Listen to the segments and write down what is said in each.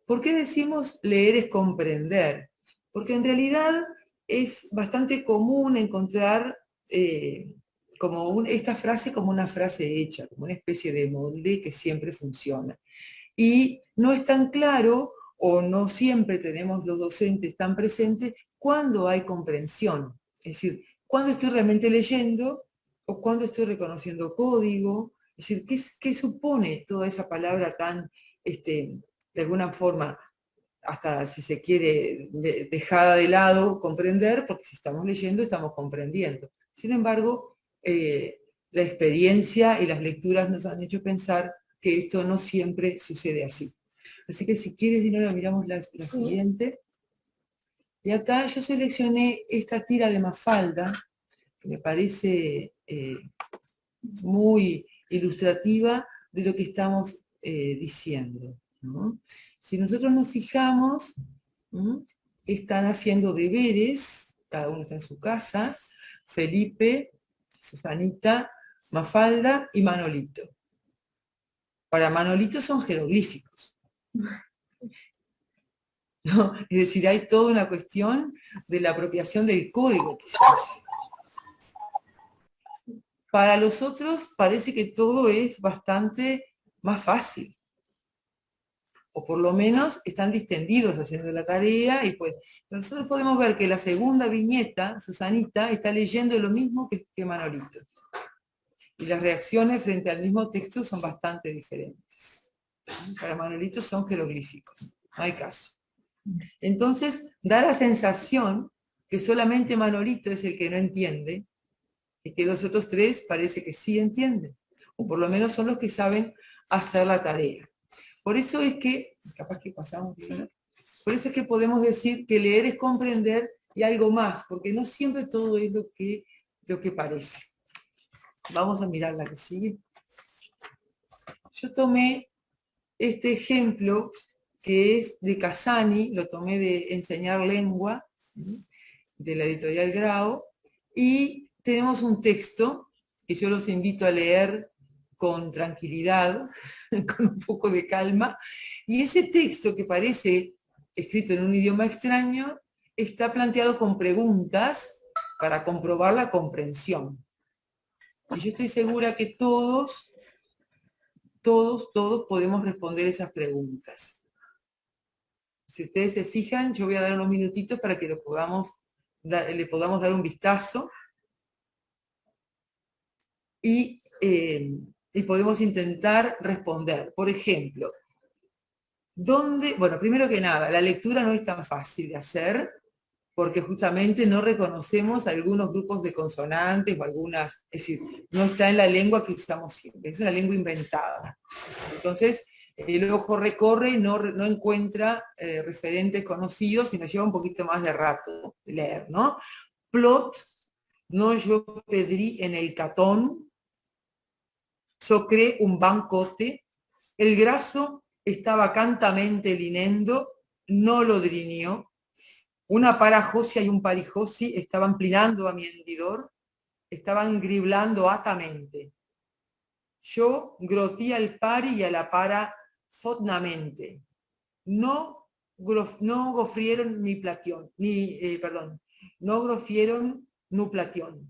¿Por qué decimos leer es comprender? Porque en realidad es bastante común encontrar esta frase como una frase hecha, como una especie de molde que siempre funciona. Y no es tan claro, o no siempre tenemos los docentes tan presentes, cuándo hay comprensión. Es decir, cuándo estoy realmente leyendo o cuándo estoy reconociendo código. Es decir, ¿qué supone toda esa palabra tan, de alguna forma, hasta si se quiere, dejada de lado, comprender? Porque si estamos leyendo, estamos comprendiendo. Sin embargo, la experiencia y las lecturas nos han hecho pensar que esto no siempre sucede así. Así que si quieres, Dinora, miramos la siguiente. Y acá yo seleccioné esta tira de Mafalda, que me parece muy ilustrativa de lo que estamos diciendo, ¿no? Si nosotros nos fijamos, ¿no?, están haciendo deberes, cada uno está en su casa, Felipe, Susanita, Mafalda y Manolito. Para Manolito son jeroglíficos, ¿no? Es decir, hay toda una cuestión de la apropiación del código, quizás. Para los otros parece que todo es bastante más fácil, o por lo menos están distendidos haciendo la tarea, y pues nosotros podemos ver que la segunda viñeta, Susanita, está leyendo lo mismo que Manolito. Y las reacciones frente al mismo texto son bastante diferentes. Para Manolito son jeroglíficos, no hay caso. Entonces, da la sensación que solamente Manolito es el que no entiende, y que los otros tres parece que sí entienden, o por lo menos son los que saben hacer la tarea. Por eso es que, capaz que pasamos, ¿sí?, por eso es que podemos decir que leer es comprender y algo más, porque no siempre todo es lo que parece. Vamos a mirar la que sigue. Yo tomé este ejemplo que es de Casani, lo tomé de Enseñar Lengua, de la editorial Grao, y tenemos un texto que yo los invito a leer con tranquilidad, con un poco de calma, y ese texto, que parece escrito en un idioma extraño, está planteado con preguntas para comprobar la comprensión. Y yo estoy segura que todos podemos responder esas preguntas. Si ustedes se fijan, yo voy a dar unos minutitos para que le podamos dar un vistazo y podemos intentar responder. Por ejemplo, bueno, primero que nada, la lectura no es tan fácil de hacer, porque justamente no reconocemos algunos grupos de consonantes o algunas, es decir, no está en la lengua que usamos siempre, es una lengua inventada. Entonces, el ojo recorre y no encuentra referentes conocidos, y nos lleva un poquito más de rato de leer, ¿no? Plot, no yo pedrí en el catón, socré un bancote, el graso estaba cantamente linendo, no lo drinió, una parajosia y un parijosi estaban plinando a mi hendidor, estaban griblando atamente. Yo grotí al pari y a la para fotnamente. No gofrieron ni platión, no grofieron nu platión.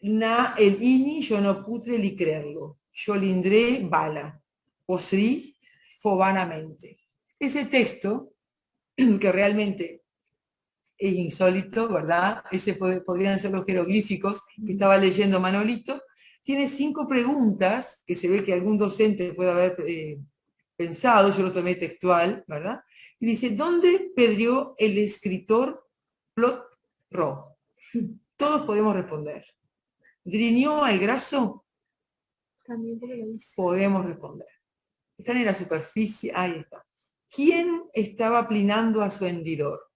Na el ini yo no putre li creerlo. Yo lindré bala. Posrí fobanamente. Ese texto, que realmente es insólito, ¿verdad? Podrían ser los jeroglíficos que estaba leyendo Manolito. Tiene 5 preguntas que se ve que algún docente puede haber pensado, yo lo tomé textual, ¿verdad? Y dice, ¿dónde pedrió el escritor Plot Ro? Todos podemos responder. ¿Drinió al graso? También porque lo dice. Podemos responder. Están en la superficie, ahí está. ¿Quién estaba plinando a su hendidor?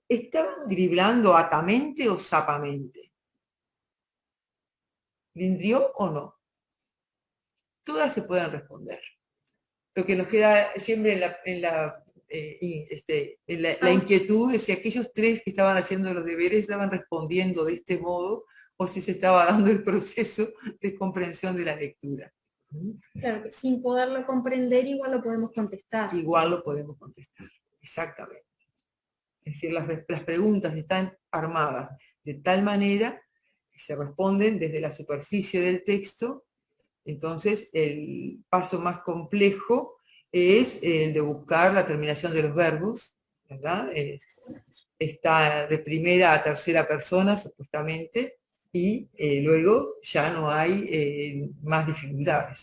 ¿Estaban driblando atamente o sapamente? ¿Lindrió o no? Todas se pueden responder. Lo que nos queda siempre la inquietud es si aquellos 3 que estaban haciendo los deberes estaban respondiendo de este modo, o si se estaba dando el proceso de comprensión de la lectura. Claro, que sin poderlo comprender igual lo podemos contestar. Igual lo podemos contestar, exactamente. Es decir, las preguntas están armadas de tal manera que se responden desde la superficie del texto. Entonces, el paso más complejo es el de buscar la terminación de los verbos, ¿verdad? Está de primera a tercera persona, supuestamente, y luego ya no hay más dificultades.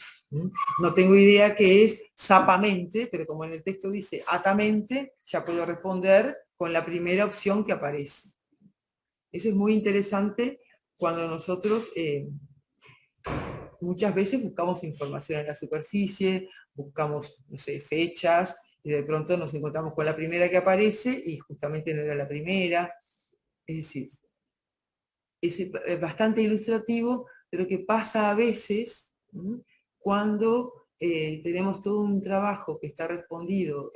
No tengo idea qué es sapamente, pero como en el texto dice atamente, ya puedo responder con la primera opción que aparece. Eso es muy interesante cuando nosotros muchas veces buscamos información en la superficie, buscamos, no sé, fechas, y de pronto nos encontramos con la primera que aparece y justamente no era la primera. Es decir, es bastante ilustrativo de lo que pasa a veces cuando tenemos todo un trabajo que está respondido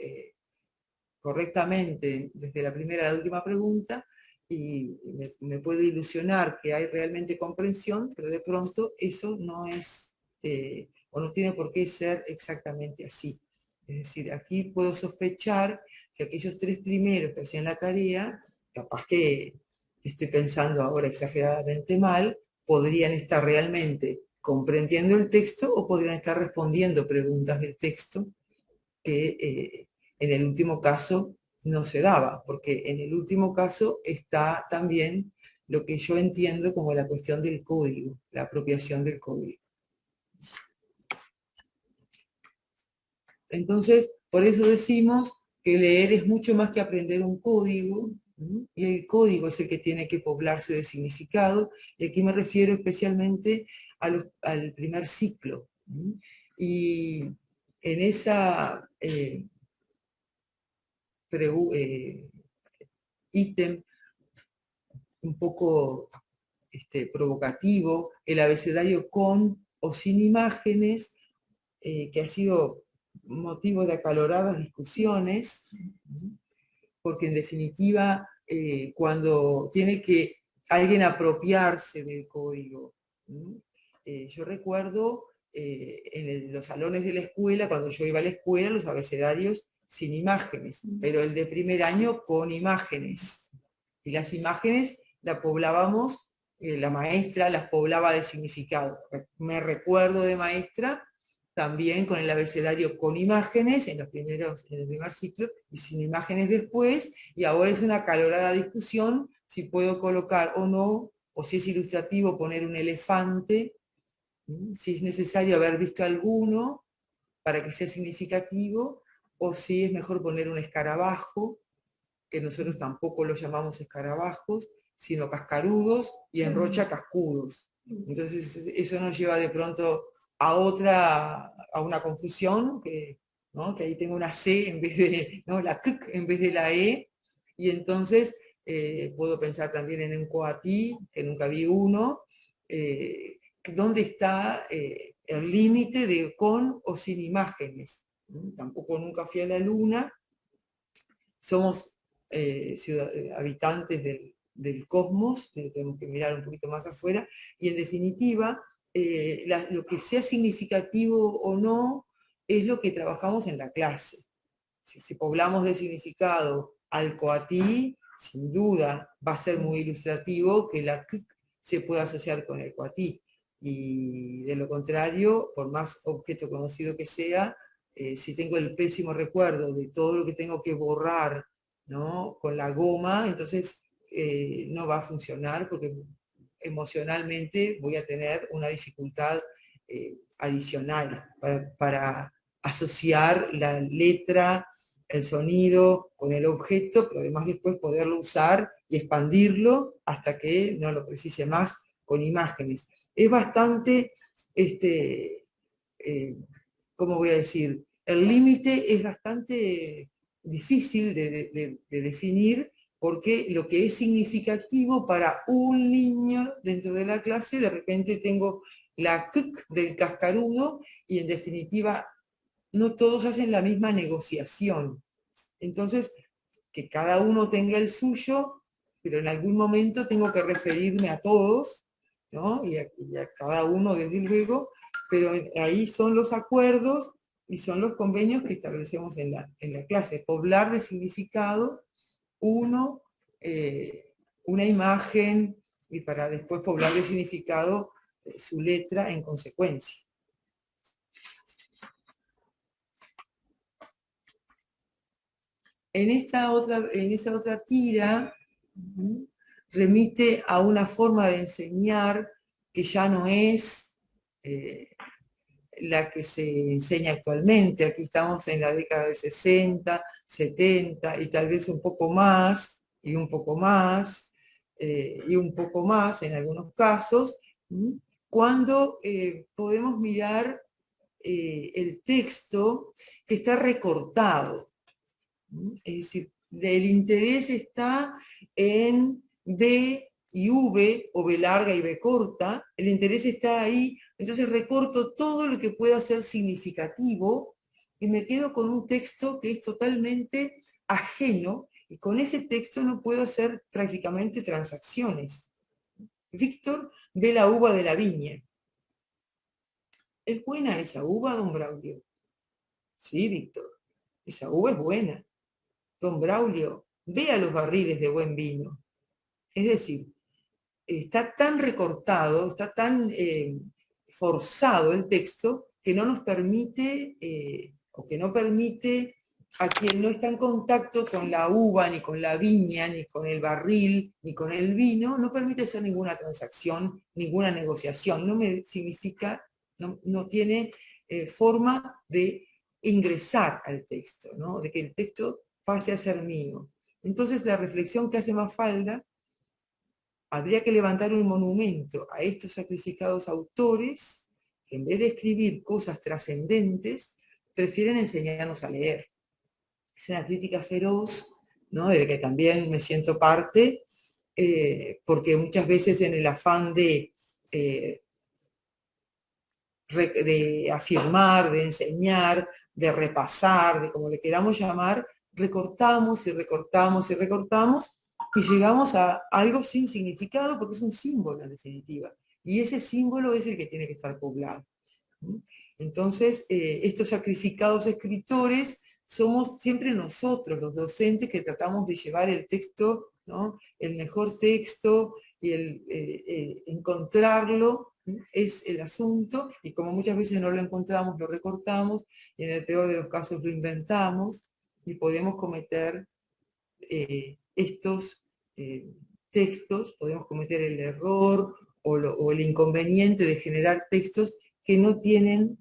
correctamente desde la primera a la última pregunta, y me puedo ilusionar que hay realmente comprensión, pero de pronto eso no es, o no tiene por qué ser exactamente así. Es decir, aquí puedo sospechar que aquellos tres primeros que hacían la tarea, capaz que estoy pensando ahora exageradamente mal, podrían estar realmente comprendiendo el texto o podrían estar respondiendo preguntas del texto que en el último caso no se daba, porque en el último caso está también lo que yo entiendo como la cuestión del código, la apropiación del código. Entonces, por eso decimos que leer es mucho más que aprender un código, y el código es el que tiene que poblarse de significado, y aquí me refiero especialmente al primer ciclo. Y en esa ítem un poco provocativo, el abecedario con o sin imágenes, que ha sido motivo de acaloradas discusiones, porque en definitiva, cuando tiene que alguien apropiarse del código, yo recuerdo en los salones de la escuela, cuando yo iba a la escuela, los abecedarios sin imágenes, pero el de primer año con imágenes. Y las imágenes las poblábamos, la maestra las poblaba de significado. Me recuerdo de maestra también con el abecedario con imágenes en el primer ciclo y sin imágenes después, y ahora es una acalorada discusión si puedo colocar o no, o si es ilustrativo poner un elefante, si es necesario haber visto alguno para que sea significativo, o si es mejor poner un escarabajo, que nosotros tampoco los llamamos escarabajos, sino cascarudos, y en Rocha cascudos. Entonces eso nos lleva de pronto a una confusión, ¿no? Que ahí tengo una C en vez de, ¿no? La K en vez de la E, y entonces puedo pensar también en un coatí, que nunca vi uno, ¿dónde está el límite de con o sin imágenes? Tampoco nunca fui a la luna, somos habitantes del cosmos, tenemos que mirar un poquito más afuera, y en definitiva, lo que sea significativo o no, es lo que trabajamos en la clase. Si poblamos de significado al coatí, sin duda va a ser muy ilustrativo que la K se pueda asociar con el coatí. Y de lo contrario, por más objeto conocido que sea, si tengo el pésimo recuerdo de todo lo que tengo que borrar, ¿no? Con la goma, entonces no va a funcionar porque emocionalmente voy a tener una dificultad adicional para asociar la letra, el sonido con el objeto, pero además después poderlo usar y expandirlo hasta que no lo precise más con imágenes. Es bastante, ¿cómo voy a decir? El límite es bastante difícil de definir, porque lo que es significativo para un niño dentro de la clase, de repente tengo la K del cascarudo, y en definitiva no todos hacen la misma negociación. Entonces, que cada uno tenga el suyo, pero en algún momento tengo que referirme a todos, ¿no? Y a cada uno desde luego, pero ahí son los acuerdos y son los convenios que establecemos en la clase. Poblar de significado una imagen, y para después poblar de significado su letra en consecuencia. En esta otra tira, remite a una forma de enseñar que ya no es la que se enseña actualmente. Aquí estamos en la década del 60, 70 y tal vez un poco más, y un poco más, y un poco más en algunos casos, cuando podemos mirar el texto que está recortado. Es decir, el interés está en B y V, o B larga y B corta, el interés está ahí, entonces recorto todo lo que pueda ser significativo y me quedo con un texto que es totalmente ajeno, y con ese texto no puedo hacer prácticamente transacciones. Víctor ve la uva de la viña. ¿Es buena esa uva, don Braulio? Sí, Víctor, esa uva es buena. Don Braulio, vea los barriles de buen vino. Es decir, está tan recortado, está tan forzado el texto, que no nos permite, o que no permite a quien no está en contacto con la uva, ni con la viña, ni con el barril, ni con el vino, no permite hacer ninguna transacción, ninguna negociación. No me significa, no tiene forma de ingresar al texto, ¿no? De que el texto pase a ser mío. Entonces la reflexión que hace Mafalda: habría que levantar un monumento a estos sacrificados autores que, en vez de escribir cosas trascendentes, prefieren enseñarnos a leer. Es una crítica feroz, ¿no?, de la que también me siento parte, porque muchas veces en el afán de afirmar, de enseñar, de repasar, de como le queramos llamar, recortamos y recortamos y recortamos, y llegamos a algo sin significado, porque es un símbolo en definitiva. Y ese símbolo es el que tiene que estar poblado. Entonces, estos sacrificados escritores somos siempre nosotros, los docentes, que tratamos de llevar el texto, ¿no?, el mejor texto, y encontrarlo es el asunto, y como muchas veces no lo encontramos, lo recortamos, y en el peor de los casos lo inventamos, y podemos cometer estos textos, podemos cometer el error o el inconveniente de generar textos que no tienen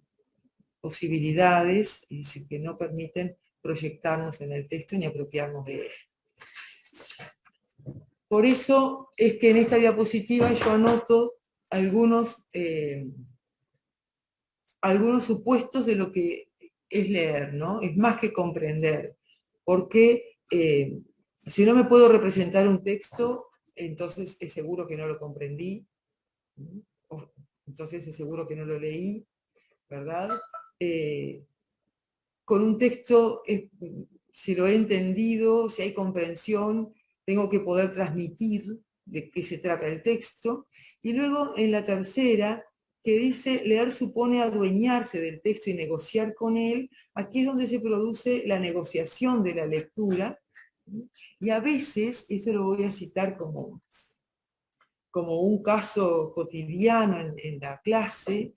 posibilidades, es decir, que no permiten proyectarnos en el texto ni apropiarnos de él. Por eso es que en esta diapositiva yo anoto algunos supuestos de lo que es leer, ¿no? Es más que comprender, porque si no me puedo representar un texto, entonces es seguro que no lo comprendí, entonces es seguro que no lo leí, ¿verdad? Con un texto, si lo he entendido, si hay comprensión, tengo que poder transmitir de qué se trata el texto. Y luego en la tercera, que dice: leer supone adueñarse del texto y negociar con él. Aquí es donde se produce la negociación de la lectura, y a veces, esto lo voy a citar como un caso cotidiano en la clase,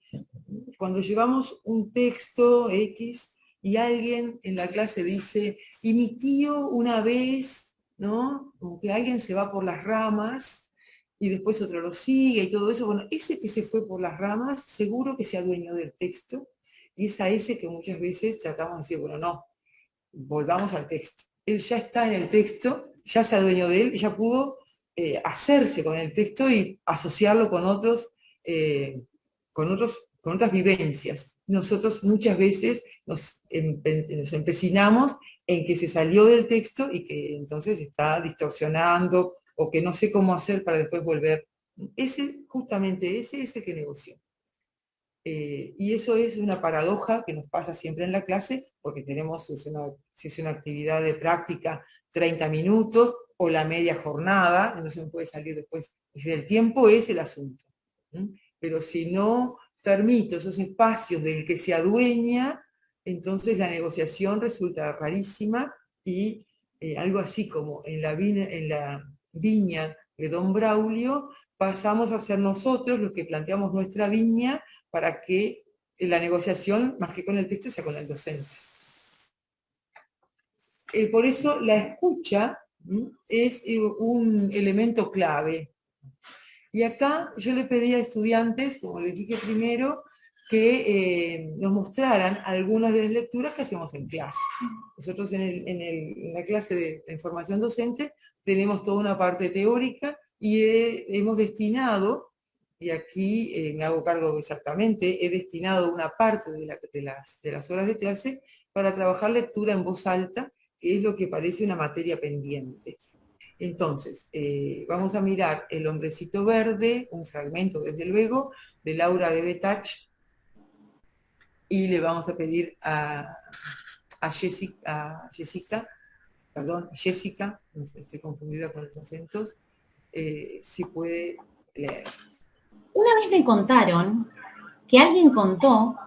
cuando llevamos un texto X y alguien en la clase dice: y mi tío una vez, ¿no? Como que alguien se va por las ramas y después otro lo sigue y todo eso. Bueno, ese que se fue por las ramas seguro que se adueñó del texto, y es a ese que muchas veces tratamos de decir: bueno, no, volvamos al texto. Él ya está en el texto, ya se adueñó de él, ya pudo hacerse con el texto y asociarlo con otras vivencias. Nosotros muchas veces nos empecinamos en que se salió del texto y que entonces está distorsionando, o que no sé cómo hacer para después volver. Justamente ese es el que negoció. Y eso es una paradoja que nos pasa siempre en la clase, porque tenemos, si es una actividad de práctica, 30 minutos, o la media jornada, no se puede salir después. Es decir, el tiempo es el asunto. Pero si no permito esos espacios del que se adueña, entonces la negociación resulta rarísima y algo así como en la viña de Don Braulio, pasamos a ser nosotros los que planteamos nuestra viña para que la negociación, más que con el texto, sea con el docente. Por eso la escucha es un elemento clave. Y acá yo le pedí a estudiantes, como les dije primero, que nos mostraran algunas de las lecturas que hacemos en clase. Nosotros en la clase de información docente tenemos toda una parte teórica y hemos destinado, y aquí me hago cargo exactamente, he destinado una parte de las horas de clase para trabajar lectura en voz alta, que es lo que parece una materia pendiente. Entonces, vamos a mirar El hombrecito verde, un fragmento, desde luego, de Laura de Betach, y le vamos a pedir a Jessica, estoy confundida con los acentos, si puede leer. Una vez me contaron que alguien contó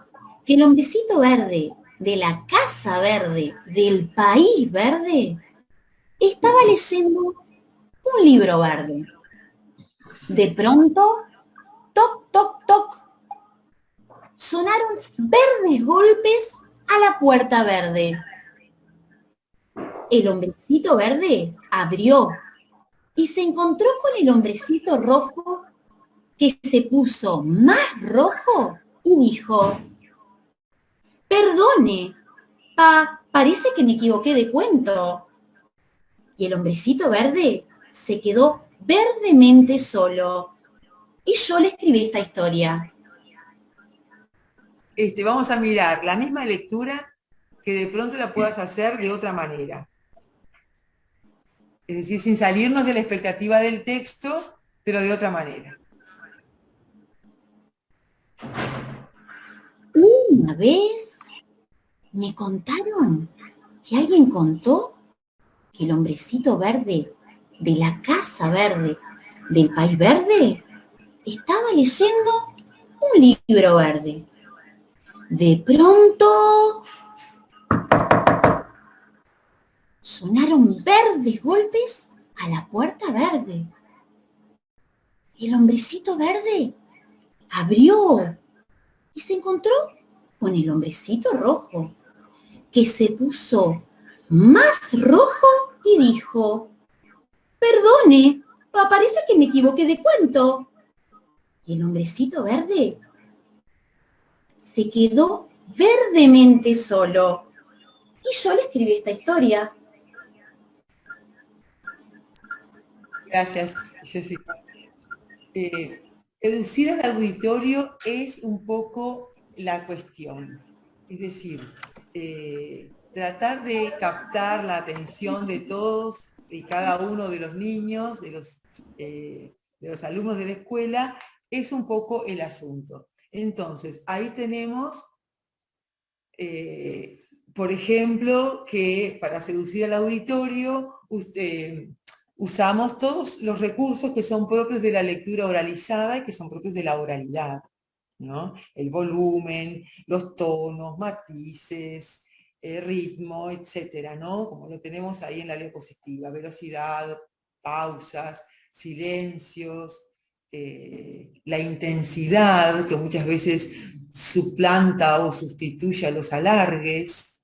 que el hombrecito verde de la casa verde del país verde estaba leyendo un libro verde. De pronto, toc, toc, toc, sonaron verdes golpes a la puerta verde. El hombrecito verde abrió y se encontró con el hombrecito rojo, que se puso más rojo y dijo: perdone, parece que me equivoqué de cuento. Y el hombrecito verde se quedó verdemente solo. Y yo le escribí esta historia. Vamos a mirar la misma lectura que de pronto la puedas hacer de otra manera. Es decir, sin salirnos de la expectativa del texto, pero de otra manera. Una vez me contaron que alguien contó que el hombrecito verde de la casa verde del país verde estaba leyendo un libro verde. De pronto sonaron verdes golpes a la puerta verde. El hombrecito verde abrió y se encontró con el hombrecito rojo, que se puso más rojo y dijo: perdone, parece que me equivoqué de cuento. Y el hombrecito verde se quedó verdemente solo. Y yo le escribí esta historia. Gracias, Jessica. Seducir al auditorio es un poco la cuestión. Es decir, tratar de captar la atención de todos y cada uno de los niños, de los alumnos de la escuela, es un poco el asunto. Entonces, ahí tenemos, por ejemplo, que para seducir al auditorio, usamos todos los recursos que son propios de la lectura oralizada y que son propios de la oralidad, ¿no? El volumen, los tonos, matices, ritmo, etcétera, ¿no? Como lo tenemos ahí en la diapositiva: velocidad, pausas, silencios, la intensidad, que muchas veces suplanta o sustituye a los alargues,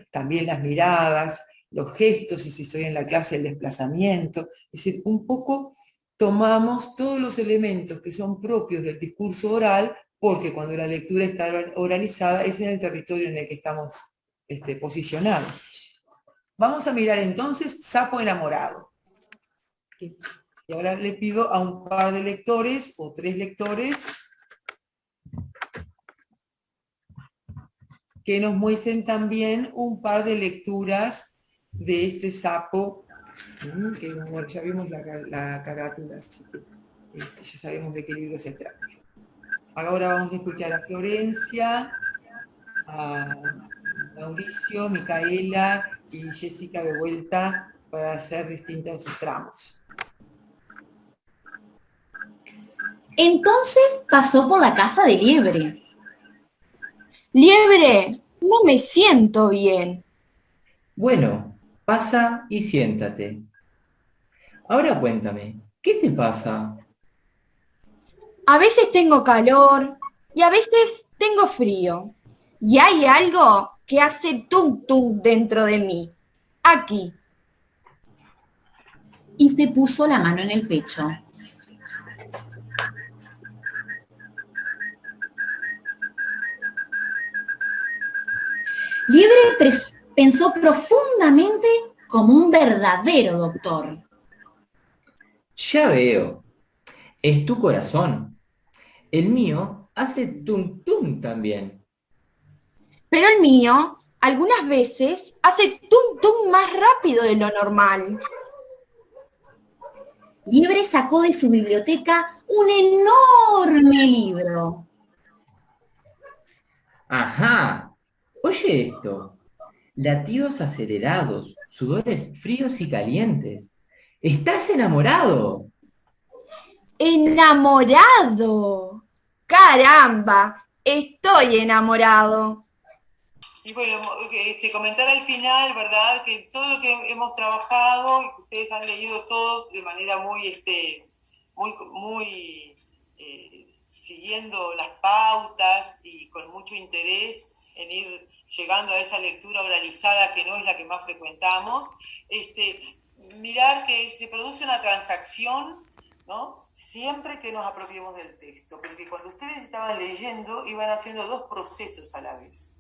también las miradas, los gestos, y si estoy en la clase, el desplazamiento. Es decir, un poco tomamos todos los elementos que son propios del discurso oral, porque cuando la lectura está oralizada es en el territorio en el que estamos posicionados. Vamos a mirar entonces Sapo enamorado. Y ahora le pido a un par de lectores, o 3 lectores, que nos muestren también un par de lecturas de este sapo, que bueno, ya vimos la carátula, ya sabemos de qué libro se trata. Ahora vamos a escuchar a Florencia, a Mauricio, Micaela y Jessica de vuelta para hacer distintos tramos. Entonces pasó por la casa de Liebre. Liebre, no me siento bien. Bueno, pasa y siéntate. Ahora cuéntame, ¿qué te pasa? A veces tengo calor y a veces tengo frío. Y hay algo que hace tum tum dentro de mí. Aquí. Y se puso la mano en el pecho. Liebre pensó profundamente como un verdadero doctor. Ya veo, es tu corazón. El mío hace tum tum también. Pero el mío, algunas veces, hace tum tum más rápido de lo normal. Liebre sacó de su biblioteca un enorme libro. Ajá, oye esto. Latidos acelerados, sudores fríos y calientes. ¿Estás enamorado? ¡Enamorado! ¡Caramba! Estoy enamorado. Y bueno, comentar al final, ¿verdad? Que todo lo que hemos trabajado y que ustedes han leído todos de manera muy siguiendo las pautas y con mucho interés en ir llegando a esa lectura oralizada que no es la que más frecuentamos, mirar que se produce una transacción, ¿no? Siempre que nos apropiemos del texto, porque cuando ustedes estaban leyendo iban haciendo dos procesos a la vez.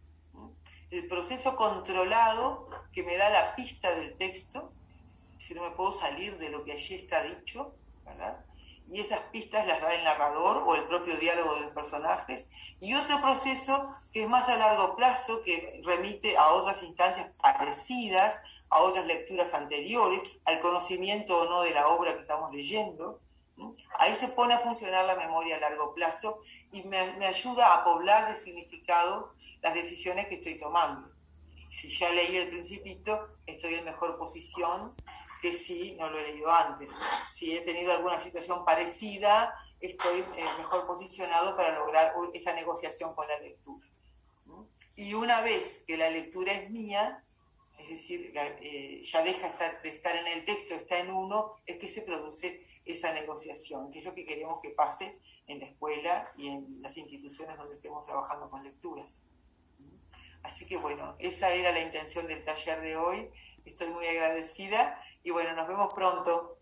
El proceso controlado que me da la pista del texto, si no me puedo salir de lo que allí está dicho, ¿verdad? Y esas pistas las da el narrador o el propio diálogo de los personajes, y otro proceso que es más a largo plazo, que remite a otras instancias parecidas, a otras lecturas anteriores, al conocimiento o no de la obra que estamos leyendo. Ahí se pone a funcionar la memoria a largo plazo y me ayuda a poblar de significado las decisiones que estoy tomando. Si ya leí el Principito, estoy en mejor posición que si no lo he leído antes. Si he tenido alguna situación parecida, estoy mejor posicionado para lograr esa negociación con la lectura. Y una vez que la lectura es mía, es decir, ya deja de estar en el texto, está en uno, es que se produce esa negociación, que es lo que queremos que pase en la escuela y en las instituciones donde estemos trabajando con lecturas. Así que bueno, esa era la intención del taller de hoy. Estoy muy agradecida y bueno, nos vemos pronto.